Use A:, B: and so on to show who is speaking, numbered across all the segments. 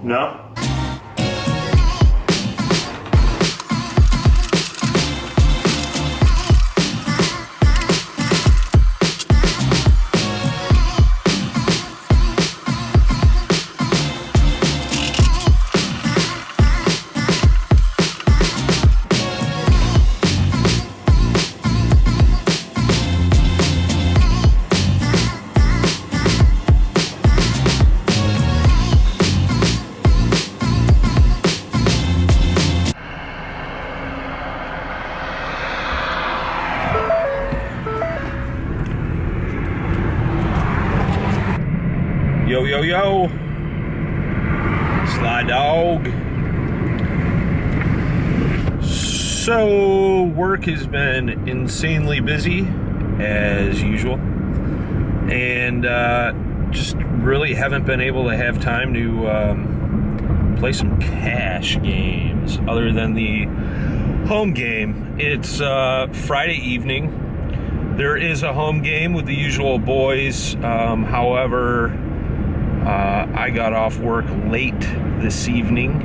A: No? Yo, yo, yo. Sly Dog. So, work has been insanely busy, as usual. And just really haven't been able to have time to play some cash games other than the home game. It's Friday evening. There is a home game with the usual boys. However, I got off work late this evening,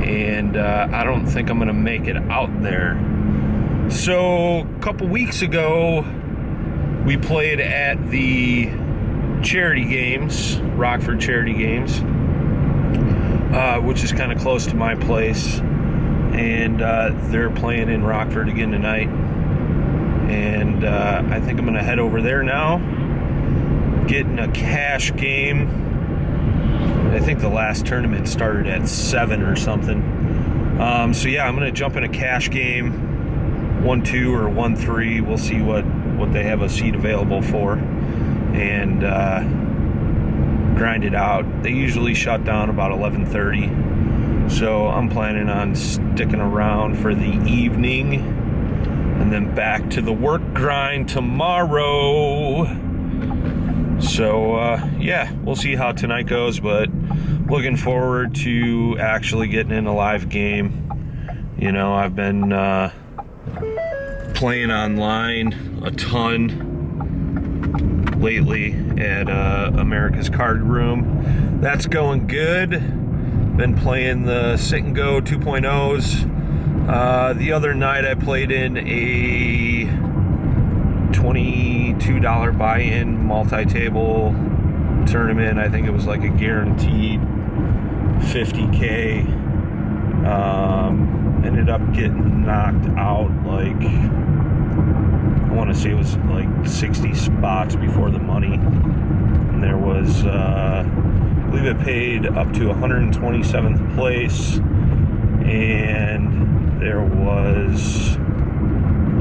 A: and I don't think I'm going to make it out there. So, a couple weeks ago, we played at the charity games, Rockford Charity Games, which is kind of close to my place, and they're playing in Rockford again tonight, and I think I'm going to head over there now. Getting a cash game. I think the last tournament started at 7 or something. So yeah, I'm gonna jump in a cash game, 1-2 or 1-3. We'll see what they have a seat available for, and grind it out. They usually shut down about 11:30, so I'm planning on sticking around for the evening, and then back to the work grind tomorrow. So, yeah, we'll see how tonight goes, but looking forward to actually getting in a live game. You know, I've been playing online a ton lately at America's Card Room. That's going good. Been playing the Sit and Go 2.0s. The other night I played in a $22 buy-in multi-table tournament. I think it was like a guaranteed $50K. Ended up getting knocked out like, I want to say it was like 60 spots before the money. And there was, I believe it paid up to 127th place. And there was, I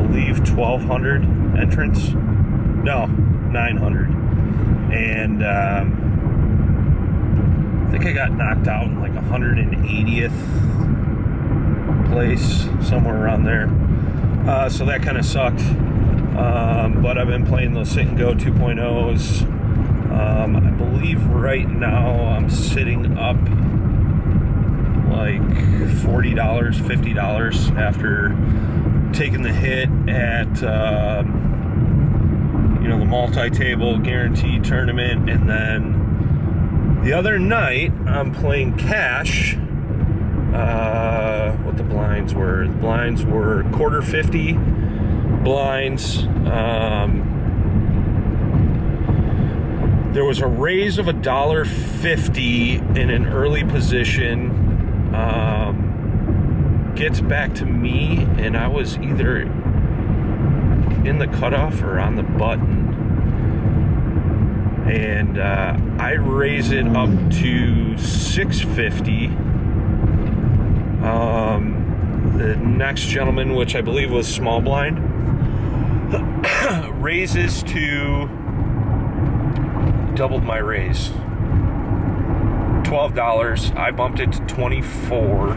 A: believe, 1,200 entrants. No, 900. And I think I got knocked out in like 180th place, somewhere around there. So that kind of sucked. But I've been playing those Sit and Go 2.0s. I believe right now I'm sitting up like $40, $50 after taking the hit at the multi-table guaranteed tournament. And then the other night I'm playing cash. What the blinds were quarter 50 blinds. There was a raise of $1.50 in an early position. Gets back to me, and I was either in the cutoff or on the button, and I raise it up to $6.50. The next gentleman, which I believe was small blind, raises to doubled my raise, $12. I bumped it to 24.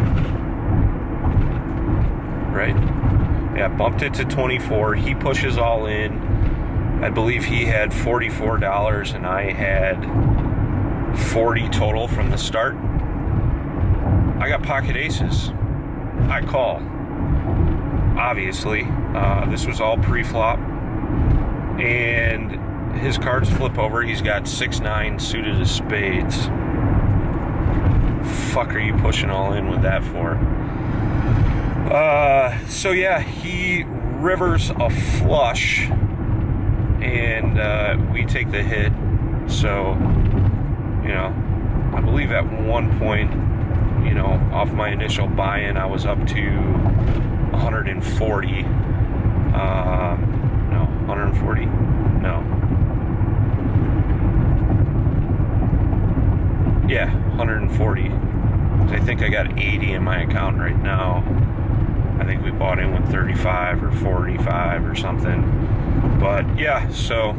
A: Right? Yeah, bumped it to 24. He pushes all in. I believe he had $44 and I had 40 total from the start. I got pocket aces. I call. Obviously, this was all pre-flop, and his cards flip over. He's got 6-9 suited of spades. Fuck are you pushing all in with that for? So yeah, he rivers a flush, and we take the hit. So, you know, I believe at one point, you know, off my initial buy-in, I was up to 140. No, 140? No. Yeah, 140. I think I got 80 in my account right now. I think we bought in with 35 or 45 or something. But yeah, so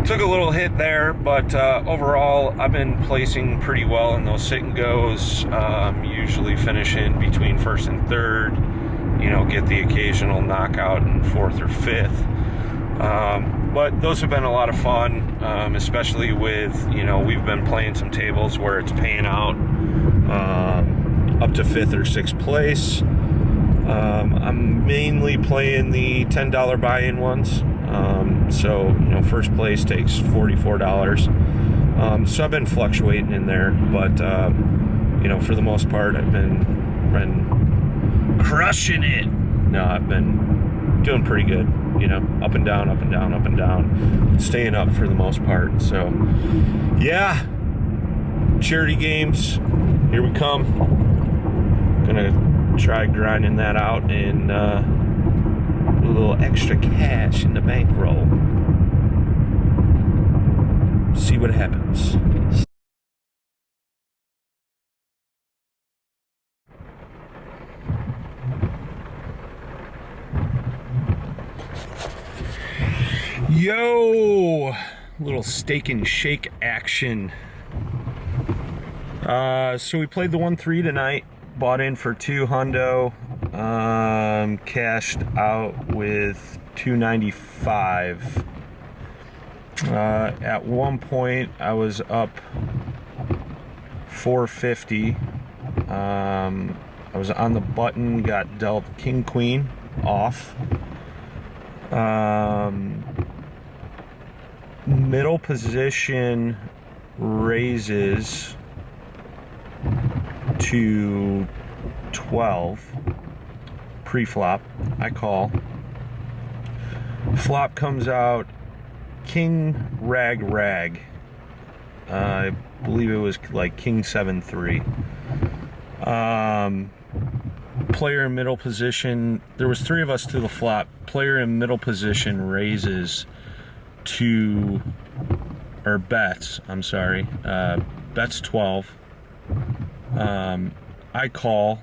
A: took a little hit there, but overall I've been placing pretty well in those sit and goes. Usually finishing between first and third, you know, get the occasional knockout in fourth or fifth. But those have been a lot of fun, especially with, you know, we've been playing some tables where it's paying out up to fifth or sixth place. I'm mainly playing the $10 buy-in ones. So, you know, first place takes $44. So I've been fluctuating in there, but, you know, for the most part, I've been crushing it. No, I've been doing pretty good, you know, up and down, up and down, up and down, staying up for the most part. So, yeah, charity games, here we come. Gonna try grinding that out and a little extra cash in the bankroll. See what happens. Yo, little steak and shake action. So we played the 1-3 tonight. Bought in for $200, cashed out with $295. At one point, I was up $450. I was on the button, got dealt king queen off. Middle position raises to 12 pre-flop. I call. Flop comes out king rag rag. I believe it was like king 7-3. Player in middle position, there was three of us to the flop. Player in middle position raises to, or bets, I'm sorry, bets 12. I call.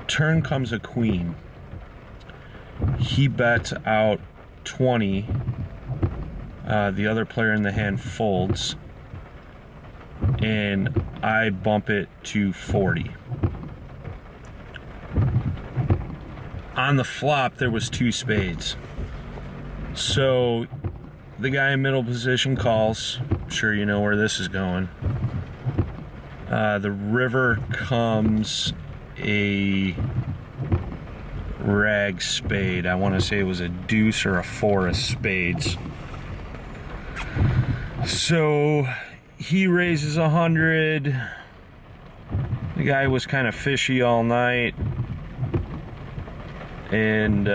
A: Turn comes a queen. He bets out 20. The other player in the hand folds, and I bump it to 40. On the flop, there was 2 spades. So the guy in middle position calls. I'm sure you know where this is going. The river comes a rag spade. I want to say it was a deuce or a 4 of spades. So he raises 100. The guy was kind of fishy all night, and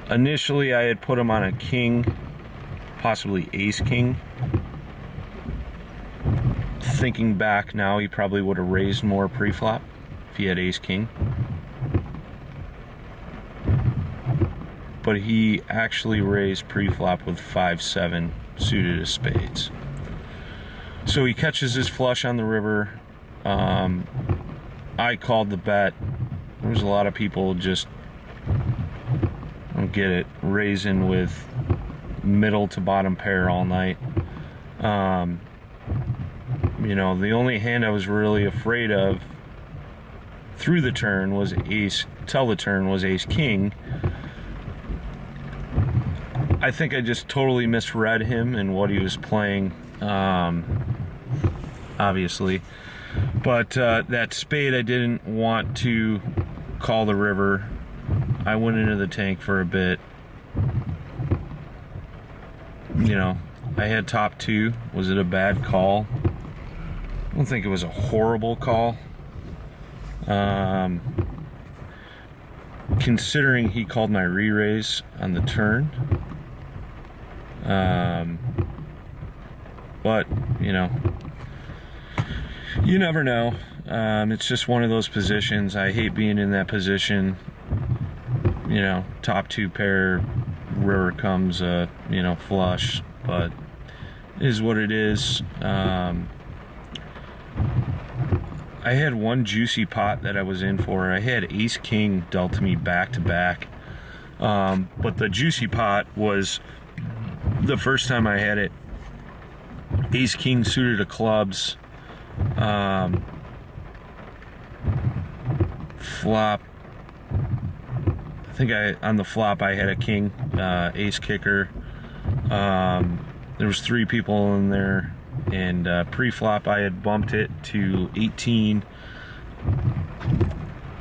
A: initially I had put him on a king, possibly ace king. Thinking back now, he probably would have raised more pre-flop if he had ace king. But he actually raised pre-flop with 5-7 suited of spades. So he catches his flush on the river. I called the bet. There was a lot of people just, I don't get it, raising with middle to bottom pair all night. You know, the only hand I was really afraid of through the turn was ace, till the turn was ace king. I think I just totally misread him and what he was playing, obviously. But that spade, I didn't want to call the river. I went into the tank for a bit. You know, I had top two. Was it a bad call? I don't think it was a horrible call. Considering he called my re-raise on the turn. But, you know, you never know. It's just one of those positions. I hate being in that position. You know, top two pair, river comes, you know, flush, but it is what it is. I had one juicy pot that I was in for. I had ace king dealt to me back to back, but the juicy pot was the first time I had it. Ace king suited of clubs, flop. I think on the flop I had a king, ace kicker. There was 3 people in there, and pre-flop I had bumped it to 18.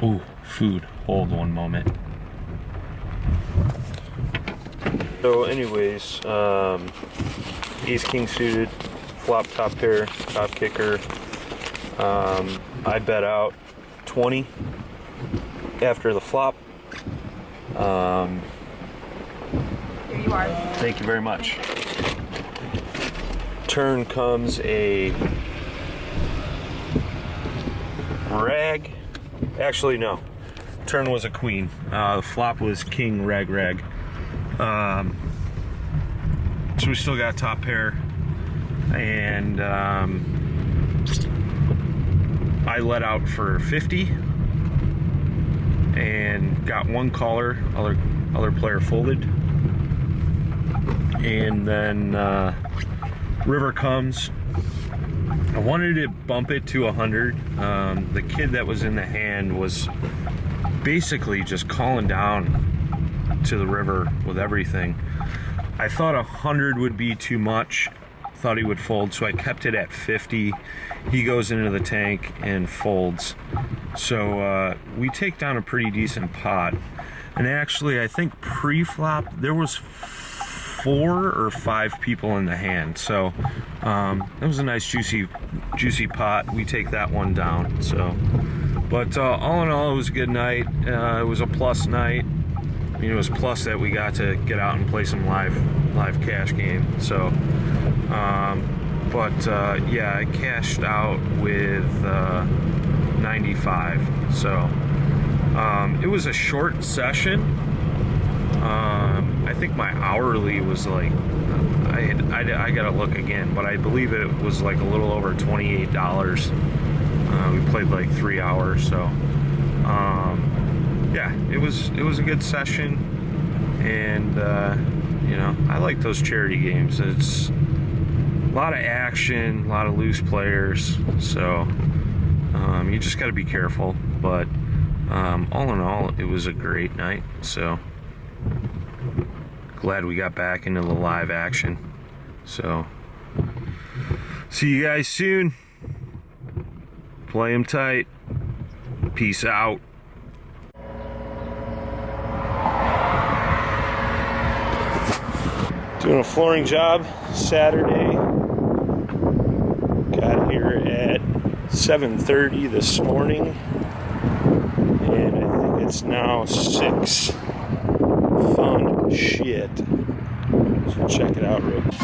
A: Ooh, food. Hold one moment. So anyways, ace king suited, flop top pair, top kicker. I bet out 20 after the flop. Here
B: you are.
A: Thank you very much. Turn comes a rag. Actually, no. Turn was a queen. Flop was king rag rag. So we still got top pair, and I let out for 50 and got one caller. Other player folded, and then river comes. I wanted to bump it to 100. The kid that was in the hand was basically just calling down to the river with everything. I thought 100 would be too much. Thought he would fold, so I kept it at 50. He goes into the tank and folds. So we take down a pretty decent pot. And actually, I think pre-flop there was 4 or 5 people in the hand. So it was a nice juicy pot. We take that one down. So, but all in all, it was a good night. It was a plus night. I mean, it was plus that we got to get out and play some live cash game. So, yeah, I cashed out with 95. So it was a short session. I think my hourly was like, I gotta look again, but I believe it was like a little over $28. We played like 3 hours, so yeah, it was a good session, and you know, I like those charity games. It's a lot of action, a lot of loose players, so you just got to be careful. But all in all, it was a great night. So glad we got back into the live action. So see you guys soon. Play 'em tight. Peace out. Doing a flooring job Saturday. Got here at 7:30 this morning, and I think it's now 6. Fun shit. So check it out real quick.